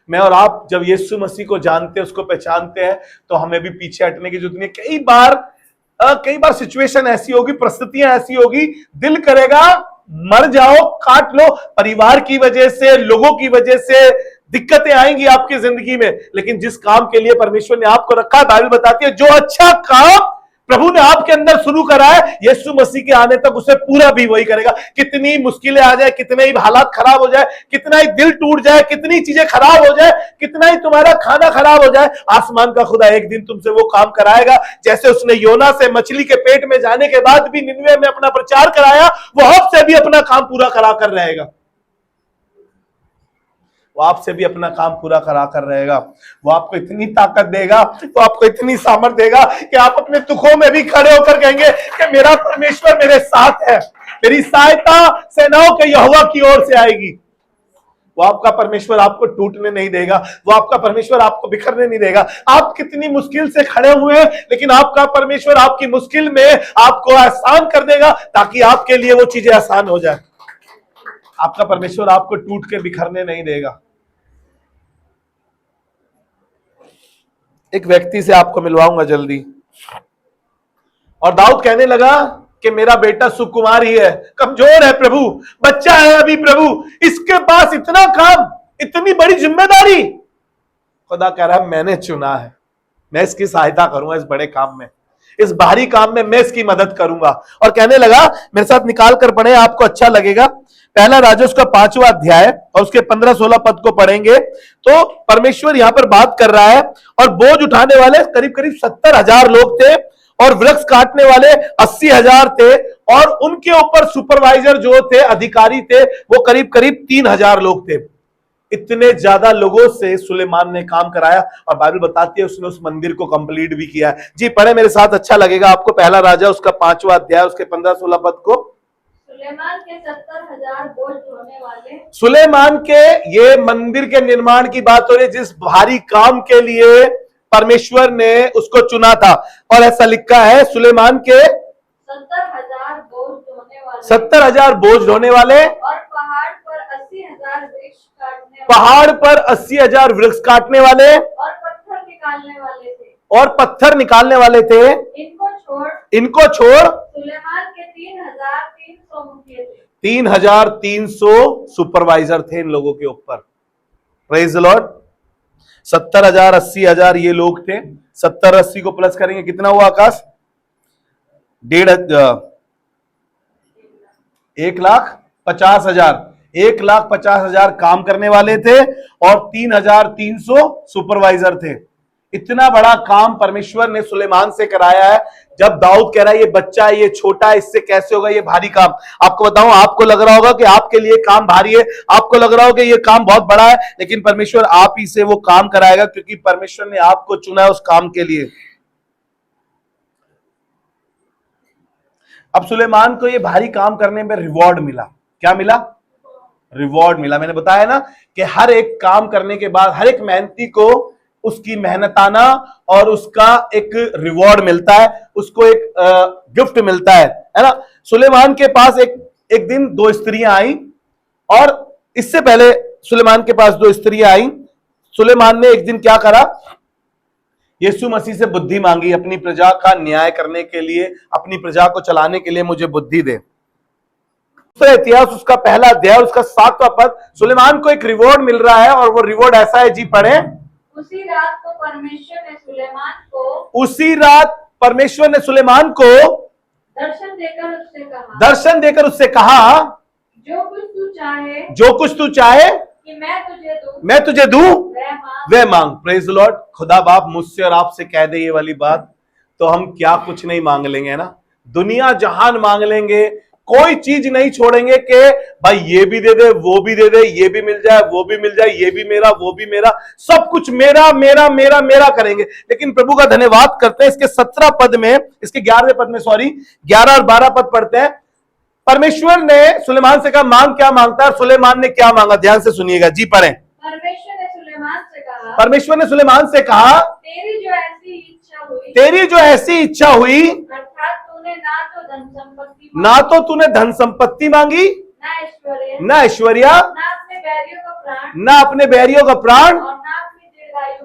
मैं और आप जब यीशु मसीह को जानते हैं, उसको पहचानते हैं, तो हमें भी पीछे हटने की जरूरत नहीं है। कई बार सिचुएशन ऐसी होगी, परिस्थितियां ऐसी होगी, दिल करेगा मर जाओ, काट लो, परिवार की वजह से, लोगों की वजह से दिक्कतें आएंगी आपकी जिंदगी में। लेकिन जिस काम के लिए परमेश्वर ने आपको रखा है, बाइबल बताती है, जो अच्छा काम प्रभु ने आपके अंदर शुरू करा है, यीशु मसीह के आने तक उसे पूरा भी वही करेगा। कितनी मुश्किलें आ जाए, कितने ही हालात खराब हो जाए, कितना ही दिल टूट जाए, कितनी चीजें खराब हो जाए, कितना ही तुम्हारा खाना खराब हो जाए, आसमान का खुदा एक दिन तुमसे वो काम कराएगा। जैसे उसने योना से मछली के पेट में जाने के बाद भी निनवे में अपना प्रचार कराया, वो आपसे भी अपना काम पूरा करा कर रहेगा। वो आपसे भी अपना काम पूरा करा कर रहेगा। वो आपको इतनी ताकत देगा, वो आपको इतनी सामर्थ देगा कि आप अपने दुखों में भी खड़े होकर कहेंगे कि मेरा परमेश्वर मेरे साथ है, मेरी सहायता सेनाओं के यहोवा की ओर से आएगी। वो आपका परमेश्वर आपको टूटने नहीं देगा, वो आपका परमेश्वर आपको बिखरने नहीं देगा। आप कितनी मुश्किल से खड़े हुए हैं, लेकिन आपका परमेश्वर आपकी मुश्किल में आपको आसान कर देगा, ताकि आपके लिए वो चीजें आसान हो जाए। आपका परमेश्वर आपको टूट के बिखरने नहीं देगा। एक व्यक्ति से आपको मिलवाऊंगा जल्दी, और दाऊद कहने लगा कि मेरा बेटा सुकुमार ही है, कमजोर है प्रभु, बच्चा है अभी प्रभु, इसके पास इतना काम, इतनी बड़ी जिम्मेदारी। खुदा कह रहा है मैंने चुना है, मैं इसकी सहायता करूंगा, इस बड़े काम में, इस भारी काम में मैं इसकी मदद करूंगा। और कहने लगा, मेरे साथ निकाल कर पढ़े, आपको अच्छा लगेगा। पहला राजा उसका 5वां अध्याय और उसके 15-16 पद को पढ़ेंगे तो परमेश्वर यहां पर बात कर रहा है। और बोझ उठाने वाले करीब करीब 70,000 लोग थे, और वृक्ष काटने वाले 80,000 थे, और उनके ऊपर सुपरवाइजर जो थे, अधिकारी थे, वो करीब करीब 3,000 लोग थे। इतने ज्यादा लोगों से सुलेमान ने काम कराया, और बाइबल बताती है उसने उस मंदिर को कंप्लीट भी किया। जी पढ़े मेरे साथ, अच्छा लगेगा आपको। पहला राजा उसका 5वां अध्याय उसके 15-16 पद को। सुलेमान के 70,000 बोझ ढोने वाले सुलेमान के, ये मंदिर के निर्माण की बात हो रही है, जिस भारी काम के लिए परमेश्वर ने उसको चुना था। और ऐसा लिखा है सुलेमान के 70,000 बोझ ढोने वाले 70,000 बोझ ढोने वाले, और पहाड़ पर 80,000 वृक्ष काटने वाले पहाड़ पर 80,000 वृक्ष काटने वाले और पत्थर निकालने वाले थे। और पत्थर निकालने वाले थे। इनको छोड़ सुलेमान के 3,300 मुखिए थे। 3,300 सुपरवाइजर थे इन लोगों के ऊपर। Praise the Lord. 70,000 80,000 ये लोग थे। 70 80 को प्लस करेंगे कितना हुआ आकाश? 1,50,000 1,50,000 काम करने वाले थे और 3,300 सुपरवाइजर थे। इतना बड़ा काम परमेश्वर ने सुलेमान से कराया है। जब दाऊद कह रहा है ये बच्चा है, ये छोटा है, इससे कैसे होगा ये भारी काम। आपको बताऊं, आपको लग रहा होगा कि आपके लिए काम भारी है, आपको लग रहा होगा कि ये काम बहुत बड़ा है, लेकिन परमेश्वर आप ही से वो काम कराएगा, क्योंकि परमेश्वर ने आपको चुना है उस काम के लिए। अब सुलेमान को ये भारी काम करने में रिवॉर्ड मिला। क्या मिला? रिवॉर्ड मिला। मैंने बताया ना कि हर एक काम करने के बाद हर एक मेहनती को उसकी मेहनताना और उसका एक रिवॉर्ड मिलता है, उसको एक गिफ्ट मिलता है ना। सुलेमान के पास एक दिन 2 स्त्रियां आई, और इससे पहले सुलेमान के पास 2 स्त्रियां आई। सुलेमान ने एक दिन क्या करा? यीशु मसीह से बुद्धि मांगी अपनी प्रजा का न्याय करने के लिए, अपनी प्रजा को चलाने के लिए मुझे बुद्धि दे। दूसरा इतिहास उसका पहला अध्याय उसका 7वां पद। सुलेमान को एक रिवॉर्ड मिल रहा है, और वो रिवॉर्ड ऐसा है, जी पढ़े। उसी रात परमेश्वर ने सुलेमान को दर्शन देकर उससे कहा, जो कुछ तू चाहे कि मैं तुझे दूं वह मांग। Praise the Lord. खुदा बाप मुझसे और आपसे कह दे ये वाली बात, तो हम क्या कुछ नहीं मांग लेंगे ना। दुनिया जहान मांग लेंगे, कोई चीज नहीं छोड़ेंगे कि भाई ये भी दे दे, वो भी दे दे, ये भी मिल जाए, वो भी मिल जाए, ये भी मेरा, वो भी मेरा, सब कुछ मेरा मेरा मेरा मेरा करेंगे। लेकिन प्रभु का धन्यवाद करते हैं, इसके 17 पद में, इसके 11वें पद में, 11 और 12 पद पढ़ते हैं। परमेश्वर ने सुलेमान से कहा मांग, क्या मांगता है? सुलेमान ने क्या मांगा? ध्यान से सुनिएगा, जी पढ़ें। परमेश्वर ने सुलेमान से कहा, तेरी जो ऐसी इच्छा हुई, अर्थात तूने ना तो तूने धन संपत्ति मांगी, ना ऐश्वर्या, ना अपने बैरियों का प्राण,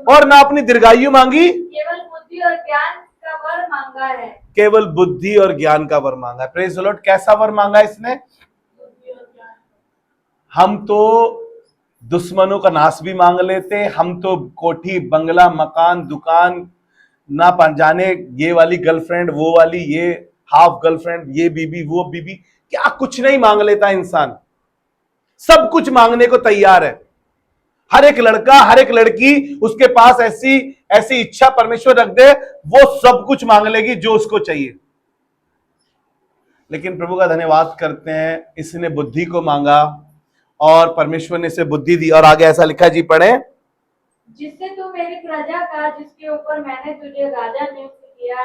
और ना अपनी दीर्घायु मांगी, केवल बुद्धि और ज्ञान का वर मांगा है। केवल बुद्धि और ज्ञान का वर मांगा है। Praise the Lord. कैसा वर मांगा इसने? हम तो दुश्मनों का नाश भी मांग लेते, हम तो कोठी बंगला मकान दुकान ना जाने, ये वाली गर्लफ्रेंड, वो वाली, ये हाफ गर्लफ्रेंड, ये बीबी, वो बीबी, क्या कुछ नहीं मांग लेता इंसान। सब कुछ मांगने को तैयार है। हर एक लड़का, हर एक लड़की, उसके पास ऐसी इच्छा परमेश्वर रख दे, वो सब कुछ मांग लेगी जो उसको चाहिए। लेकिन प्रभु का धन्यवाद करते हैं, इसने बुद्धि को मांगा और परमेश्वर ने इसे बुद्धि दी। और आगे ऐसा लिखा, जी पढ़े। जिससे तू मेरी प्रजा का, जिसके ऊपर मैंने तुझे राजा नियुक्त किया,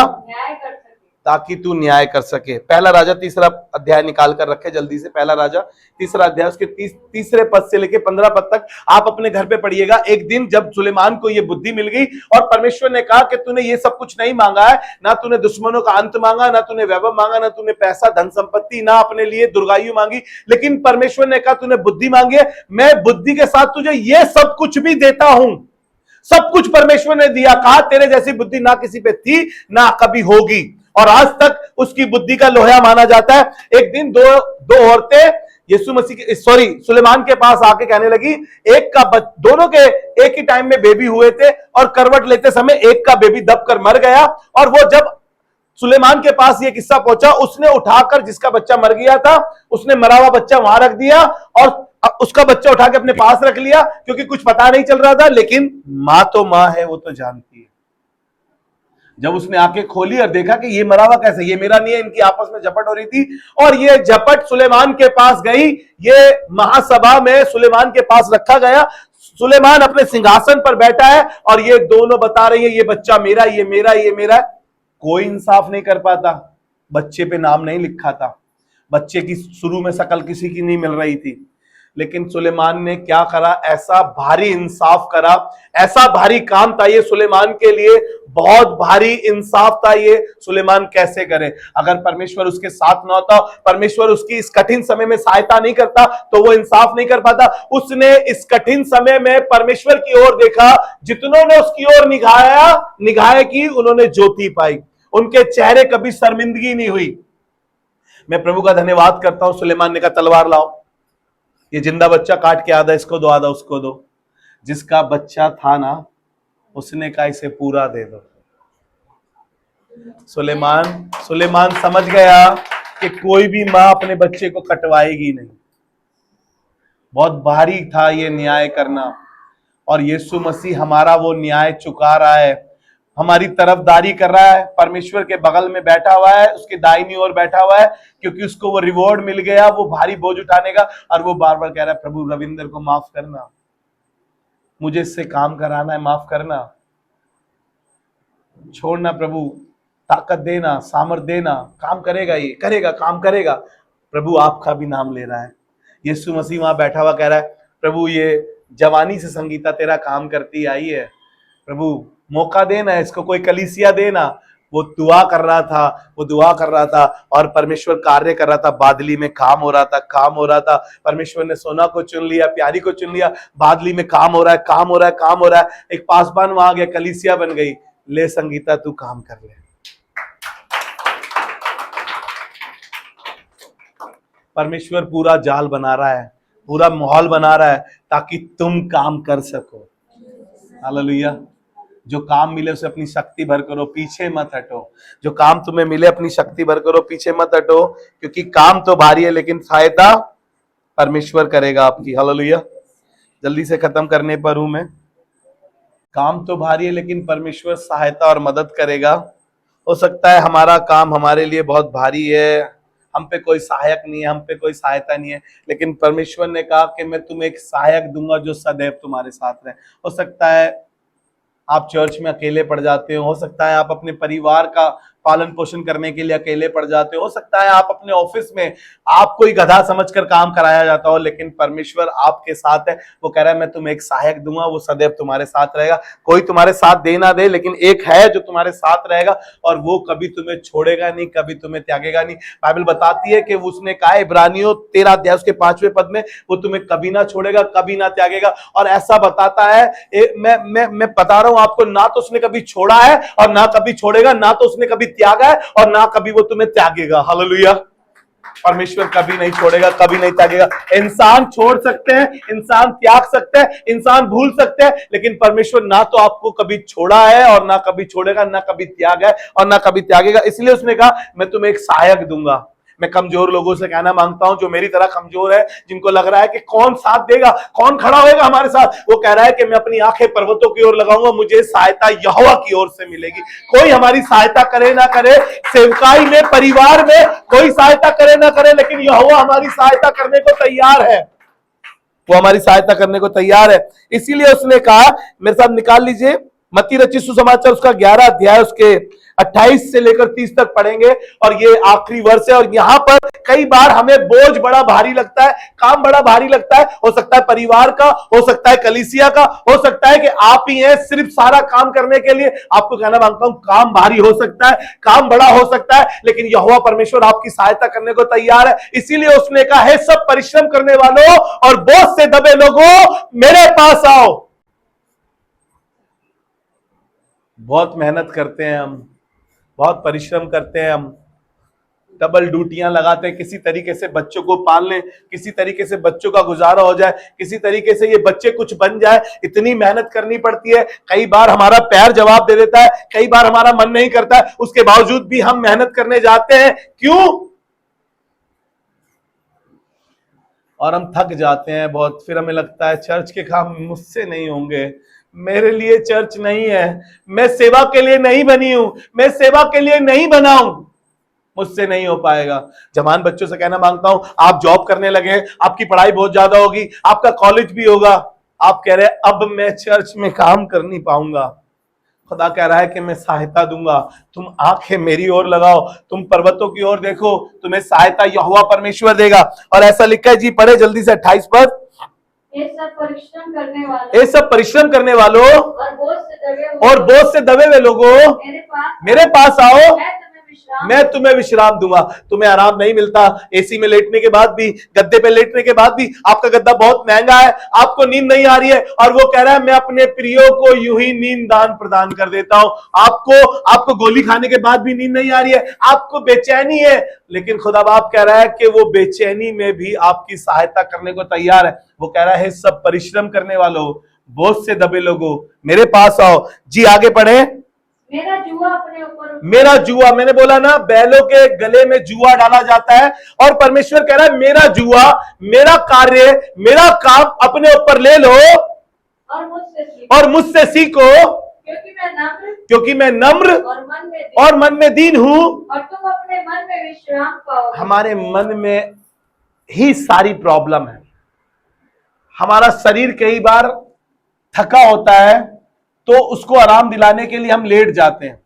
न्याय कर सके, ताकि तू न्याय कर सके। पहला राजा 3 अध्याय निकाल कर रखे जल्दी से। पहला राजा 3 अध्याय उसके 3 पद से लेके 15 पद तक आप अपने घर पे पढ़िएगा। एक दिन जब सुलेमान को ये बुद्धि मिल गई और परमेश्वर ने कहा कि तूने ये सब कुछ नहीं मांगा है, ना तूने दुश्मनों का अंत मांगा, ना तूने वैभव मांगा, ना तूने पैसा धन संपत्ति, ना अपने लिए दीर्घायु मांगी, लेकिन परमेश्वर ने कहा तूने बुद्धि मांगी है, मैं बुद्धि के साथ तुझे ये सब कुछ भी देता हूं। सब कुछ परमेश्वर ने दिया। कहा तेरे जैसी बुद्धि ना किसी पे थी, ना कभी होगी, और आज तक उसकी बुद्धि का लोहा माना जाता है। एक दिन दो औरतें यीशु मसीह के सुलेमान के पास आके कहने लगी, दोनों के एक ही टाइम में बेबी हुए थे, और करवट लेते समय एक का बेबी दबकर मर गया। और वो जब सुलेमान के पास ये किस्सा पहुंचा, उसने उठाकर, जिसका बच्चा मर गया था, उसने मरा हुआ बच्चा वहां रख दिया और उसका बच्चा उठा के अपने पास रख लिया, क्योंकि कुछ पता नहीं चल रहा था। लेकिन मां तो मां है, वो तो जानती है। जब उसने आंखें खोली और देखा कि ये मरा हुआ कैसे, ये मेरा नहीं है, इनकी आपस में झपट हो रही थी, और ये झपट सुलेमान के पास गई। ये महासभा में सुलेमान के पास रखा गया। सुलेमान अपने सिंहासन पर बैठा है और ये दोनों बता रही है ये बच्चा मेरा, ये मेरा, ये मेरा। कोई इंसाफ नहीं कर पाता, बच्चे पे नाम नहीं लिखा था। बच्चे की शुरू में शकल किसी की नहीं मिल रही थी, लेकिन सुलेमान ने क्या करा, ऐसा भारी इंसाफ करा, ऐसा भारी काम था ये सुलेमान के लिए, बहुत भारी इंसाफ था ये। सुलेमान कैसे करे? अगर परमेश्वर उसके साथ ना होता, परमेश्वर उसकी इस कठिन समय में सहायता नहीं करता, तो वो इंसाफ नहीं कर पाता। उसने इस कठिन समय में परमेश्वर की ओर देखा, जितनों ने उसकी ओर निगाहें की, उन्होंने ज्योति पाई, उनके चेहरे कभी शर्मिंदगी नहीं हुई। मैं प्रभु का धन्यवाद करता हूं। सुलेमान ने कहा तलवार लाओ, ये जिंदा बच्चा काट के आधा इसको दो आधा उसको दो। जिसका बच्चा था ना, उसने कहा इसे पूरा दे दो। सुलेमान समझ गया कि कोई भी मां अपने बच्चे को कटवाएगी नहीं। बहुत भारी था ये न्याय करना, और यीशु मसीह हमारा वो न्याय चुका रहा है, हमारी तरफदारी कर रहा है। परमेश्वर के बगल में बैठा हुआ है, उसके दाहिनी ओर बैठा हुआ है, क्योंकि उसको वो रिवॉर्ड मिल गया वो भारी बोझ उठाने का। और वो बार बार कह रहा है, प्रभु रविंदर को माफ करना, मुझे इससे काम कराना है, माफ करना, छोड़ना प्रभु, ताकत देना, सामर्थ देना, काम करेगा, ये करेगा, काम करेगा। प्रभु आपका भी नाम ले रहा है। यीशु मसीह वहां बैठा हुआ कह रहा है, प्रभु ये जवानी से संगीता तेरा काम करती आई है, प्रभु मौका देना, इसको कोई कलीसिया देना। वो दुआ कर रहा था और परमेश्वर कार्य कर रहा था। बादली में काम हो रहा था। परमेश्वर ने सोना को चुन लिया, प्यारी को चुन लिया, बादली में काम हो रहा है। एक पासबान वहां गया, कलीसिया बन गई। ले संगीता तू काम कर ले। परमेश्वर पूरा जाल बना रहा है, पूरा माहौल बना रहा है, ताकि तुम काम कर सको। हालेलुया। जो काम मिले उसे अपनी शक्ति भर करो, पीछे मत हटो। जो काम तुम्हें मिले अपनी शक्ति भर करो, पीछे मत हटो, क्योंकि काम तो भारी है लेकिन सहायता परमेश्वर करेगा आपकी। हालेलुया। जल्दी से खत्म करने पर हूं मैं। काम तो भारी है लेकिन परमेश्वर सहायता और मदद करेगा। हो सकता है हमारा काम हमारे लिए बहुत भारी है, हम पे कोई सहायक नहीं है, हम पे कोई सहायता नहीं है, लेकिन परमेश्वर ने कहा कि मैं तुम्हें एक सहायक दूंगा जो सदैव तुम्हारे साथ रहे। हो सकता है आप चर्च में अकेले पड़ जाते हो सकता है आप अपने परिवार का पालन पोषण करने के लिए अकेले पड़ जाते हो सकता है आप अपने ऑफिस में आपको ही गधा समझकर काम कराया जाता हो, लेकिन परमेश्वर आपके साथ है। वो कह रहा है मैं तुम्हें एक सहायक दूंगा, वो सदैव तुम्हारे साथ रहेगा। कोई तुम्हारे साथ दे ना दे, लेकिन एक है जो तुम्हारे साथ रहेगा, और वो कभी तुम्हें छोड़ेगा नहीं, कभी तुम्हें त्यागेगा नहीं। बाइबल बताती है कि उसने कहा इब्रानियों 13 अध्याय उसके 5वें पद में, वो तुम्हें कभी ना छोड़ेगा, कभी ना त्यागेगा। और ऐसा बताता है, मैं बता रहा हूं आपको, ना तो उसने कभी छोड़ा है और ना कभी छोड़ेगा, ना तो उसने कभी त्यागा है और ना कभी वो तुम्हें त्यागेगा। हालेलुया। परमेश्वर कभी नहीं छोड़ेगा, कभी नहीं त्यागेगा। इंसान छोड़ सकते हैं, इंसान त्याग सकते हैं, इंसान भूल सकते हैं, लेकिन परमेश्वर ना तो आपको कभी छोड़ा है और ना कभी छोड़ेगा, ना कभी त्याग है और ना कभी त्यागेगा। इसलिए उसने कहा मैं तुम्हें एक सहायक दूंगा। मैं कमजोर लोगों से कहना मांगता हूं, जो मेरी तरह कमजोर है, जिनको लग रहा है कि कौन साथ देगा, कौन खड़ा होगा हमारे साथ, वो कह रहा है कि मैं अपनी आंखें पर्वतों की ओर लगाऊंगा, मुझे सहायता यहोवा की ओर से मिलेगी। कोई हमारी सहायता करे ना करे, सेवकाई में, परिवार में कोई सहायता करे ना करे, लेकिन यहोवा हमारी सहायता करने को तैयार है। वो हमारी सहायता करने को तैयार है। इसीलिए उसने कहा, मेरे साथ निकाल लीजिए मत्ती रचित सुसमाचार उसका 11 अध्याय उसके 28 से लेकर 30 तक पढ़ेंगे, और ये आखिरी वर्ष है। और यहां पर कई बार हमें बोझ बड़ा भारी लगता है, काम बड़ा भारी लगता है। हो सकता है परिवार का, हो सकता है कलीसिया का, हो सकता है कि आप ही हैं सिर्फ सारा काम करने के लिए। आपको कहना मांगता हूं, काम भारी हो सकता है, काम बड़ा हो सकता है, लेकिन यहोवा परमेश्वर आपकी सहायता करने को तैयार है। इसीलिए उसने कहा है, सब परिश्रम करने वालों और बोझ से दबे लोगों मेरे पास आओ। बहुत मेहनत करते हैं हम, बहुत परिश्रम करते हैं हम, डबल ड्यूटियां लगाते हैं, किसी तरीके से बच्चों को पाल लें, किसी तरीके से बच्चों का गुजारा हो जाए, किसी तरीके से ये बच्चे कुछ बन जाए। इतनी मेहनत करनी पड़ती है। कई बार हमारा पैर जवाब दे देता है, कई बार हमारा मन नहीं करता है, उसके बावजूद भी हम मेहनत करने जाते हैं। क्यों? और हम थक जाते हैं बहुत। फिर हमें लगता है चर्च के काम मुझसे नहीं होंगे, मेरे लिए चर्च नहीं है, मैं सेवा के लिए नहीं बनी हूं, मैं सेवा के लिए नहीं बना हूं, मुझसे नहीं हो पाएगा। जवान बच्चों से कहना मांगता हूं, आप जॉब करने लगे, आपकी पढ़ाई बहुत ज्यादा होगी, आपका कॉलेज भी होगा, आप कह रहे हैं अब मैं चर्च में काम कर नहीं पाऊंगा। खुदा कह रहा है कि मैं सहायता दूंगा, तुम आंखें मेरी ओर लगाओ, तुम पर्वतों की ओर देखो, तुम्हें सहायता यहोवा परमेश्वर देगा। और ऐसा लिखा है जी, पढ़े जल्दी से 28 पद। ये सब परिश्रम करने वालों और बोझ से दबे हुए लोगों मेरे पास आओ, मैं तुम्हें विश्राम दूंगा। तुम्हें आराम नहीं मिलता, एसी में लेटने के बाद भी, गद्दे पे लेटने के बाद भी, आपका गद्दा बहुत महंगा है, आपको नींद नहीं आ रही है, और वो कह रहा है मैं अपने प्रियो को यूं ही नींद दान प्रदान कर देता हूं। आपको गोली खाने के बाद भी नींद नहीं आ रही है, आपको बेचैनी है, लेकिन खुदा बाप कह रहा है कि वो बेचैनी में भी आपकी सहायता करने को तैयार है। वो कह रहा है सब परिश्रम करने वालों, बोझ से दबे लोगों मेरे पास आओ। जी आगे पढ़े। मेरा जुआ अपने ऊपर, मेरा जुआ, मैंने बोला ना बैलों के गले में जुआ डाला जाता है, और परमेश्वर कह रहा है मेरा जुआ, मेरा कार्य, मेरा काम अपने ऊपर ले लो और मुझसे सीखो, क्योंकि मैं नम्र और मन में दीन हूं, और तुम अपने मन में विश्राम पाओगे। हमारे मन में ही सारी प्रॉब्लम है। हमारा शरीर कई बार थका होता है तो उसको आराम दिलाने के लिए हम लेट जाते हैं,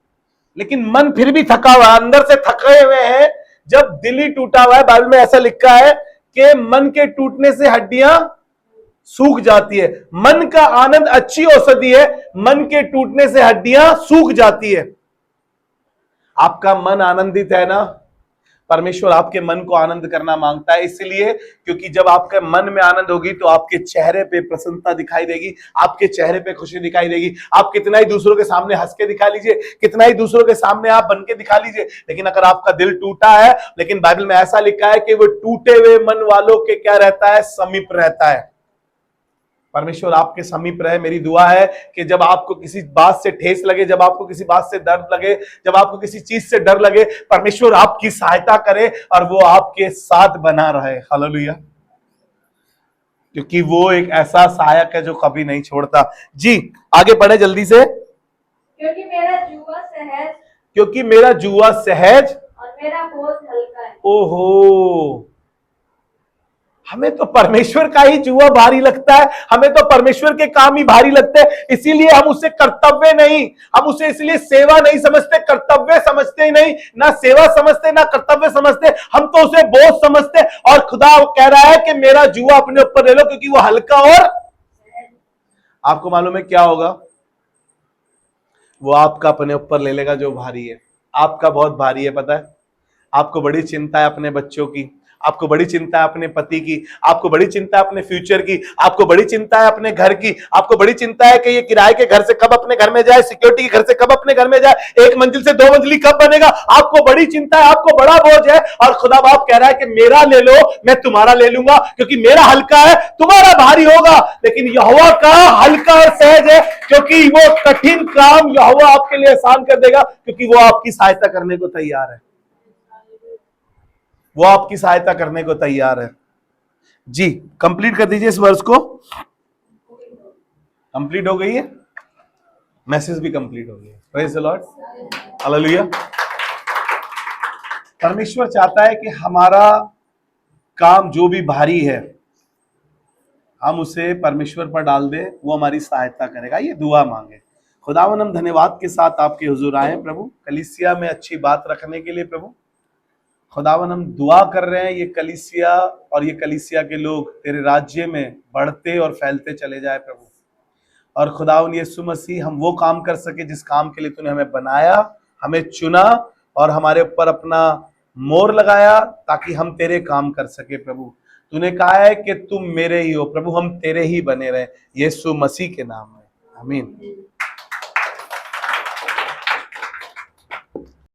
लेकिन मन फिर भी थका हुआ है, अंदर से थके हुए हैं। जब दिल ही टूटा हुआ है, बाइबल में ऐसा लिखा है कि मन के टूटने से हड्डियां सूख जाती है। मन का आनंद अच्छी औषधि है, मन के टूटने से हड्डियां सूख जाती है। आपका मन आनंदित है ना, परमेश्वर आपके मन को आनंद करना मांगता है, इसलिए क्योंकि जब आपके मन में आनंद होगी तो आपके चेहरे पे प्रसन्नता दिखाई देगी, आपके चेहरे पे खुशी दिखाई देगी। आप कितना ही दूसरों के सामने हंस के दिखा लीजिए, कितना ही दूसरों के सामने आप बन के दिखा लीजिए, लेकिन अगर आपका दिल टूटा है, लेकिन बाइबल में ऐसा लिखा है कि वो टूटे हुए मन वालों के क्या रहता है, समीप रहता है। परमेश्वर आपके समीप रहे। मेरी दुआ है कि जब आपको किसी बात से ठेस लगे, जब आपको किसी बात से दर्द लगे, जब आपको किसी चीज से डर लगे, परमेश्वर आपकी सहायता करे और वो आपके साथ बना रहे। हालेलुया, क्योंकि वो एक ऐसा सहायक है जो कभी नहीं छोड़ता। जी आगे पढ़े जल्दी से। क्योंकि मेरा जुआ सहज और मेरा बोझ हल्का है। ओहो, हमें तो परमेश्वर का ही जुआ भारी लगता है, हमें तो परमेश्वर के काम ही भारी लगते हैं, इसीलिए हम उसे कर्तव्य नहीं, हम उसे इसलिए सेवा नहीं समझते, कर्तव्य समझते ही नहीं, ना सेवा समझते ना कर्तव्य समझते, हम तो उसे बोझ समझते। और खुदा कह रहा है कि मेरा जुआ अपने ऊपर ले लो, क्योंकि वो हल्का और आपको मालूम है क्या होगा, वो आपका अपने ऊपर ले लेगा जो भारी है। आपका बहुत भारी है, पता है, आपको बड़ी चिंता है अपने बच्चों की, आपको बड़ी चिंता है अपने पति की, आपको बड़ी चिंता है अपने फ्यूचर की, आपको बड़ी चिंता है अपने घर की, आपको बड़ी चिंता है कि ये किराए के घर से कब अपने घर में जाए, सिक्योरिटी के घर से कब अपने घर में जाए, एक मंजिल से दो मंजिली कब बनेगा, आपको बड़ी चिंता है, आपको बड़ा बोझ है। और खुदा बाप कह रहा है कि मेरा ले लो, मैं तुम्हारा ले लूंगा, क्योंकि मेरा हल्का है, तुम्हारा भारी होगा। लेकिन यहोवा का हल्का और सहज है, क्योंकि वो कठिन काम यहोवा आपके लिए आसान कर देगा, क्योंकि वो आपकी सहायता करने को तैयार है, वो आपकी सहायता करने को तैयार है। जी कंप्लीट कर दीजिए इस वर्ष को। कंप्लीट हो गई है, मैसेज भी कंप्लीट हो गई है। Praise the lord, hallelujah. परमेश्वर चाहता है कि हमारा काम जो भी भारी है हम उसे परमेश्वर पर डाल दे, वो हमारी सहायता करेगा। ये दुआ मांगे। खुदावन हम धन्यवाद के साथ आपके हुजूर आए प्रभु, कलीसिया में अच्छी बात रखने के लिए प्रभु। खुदावन हम दुआ कर रहे हैं ये कलीसिया और ये कलीसिया के लोग तेरे राज्य में बढ़ते और फैलते चले जाए प्रभु। और खुदावन यीशु मसीह हम वो काम कर सके जिस काम के लिए तूने हमें बनाया, हमें चुना और हमारे ऊपर अपना मोहर लगाया, ताकि हम तेरे काम कर सके प्रभु। तूने कहा है कि तुम मेरे ही हो प्रभु, हम तेरे ही बने रहे, यीशु मसीह के नाम में, आमीन।